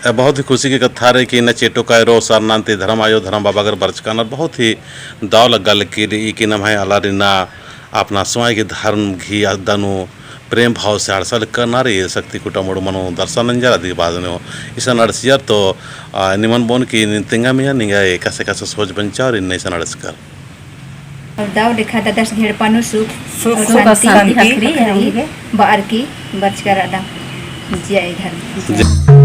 बहुत ही खुशी की कथा रही कि न चेटो का रो सरनांति धर्म आयो धर्म बाबागर बरचकान बहुत ही दाव लगल कि नम है अलारिना अपना समय के धर्म घी दनु प्रेम भाव से अड़सल करना रही शक्ति कुटुंब मनो दर्शन अंजर अधिक बाद ने इस नड़सियर तो निमन बोन की तिंगा मिया निंगा कैसे कैसे सोच बंचा और इन ऐसा नड़सकर दाव देखा था 10 घेर पानु सुख शांति हखरी बार की बचकर अदा जय धर्म।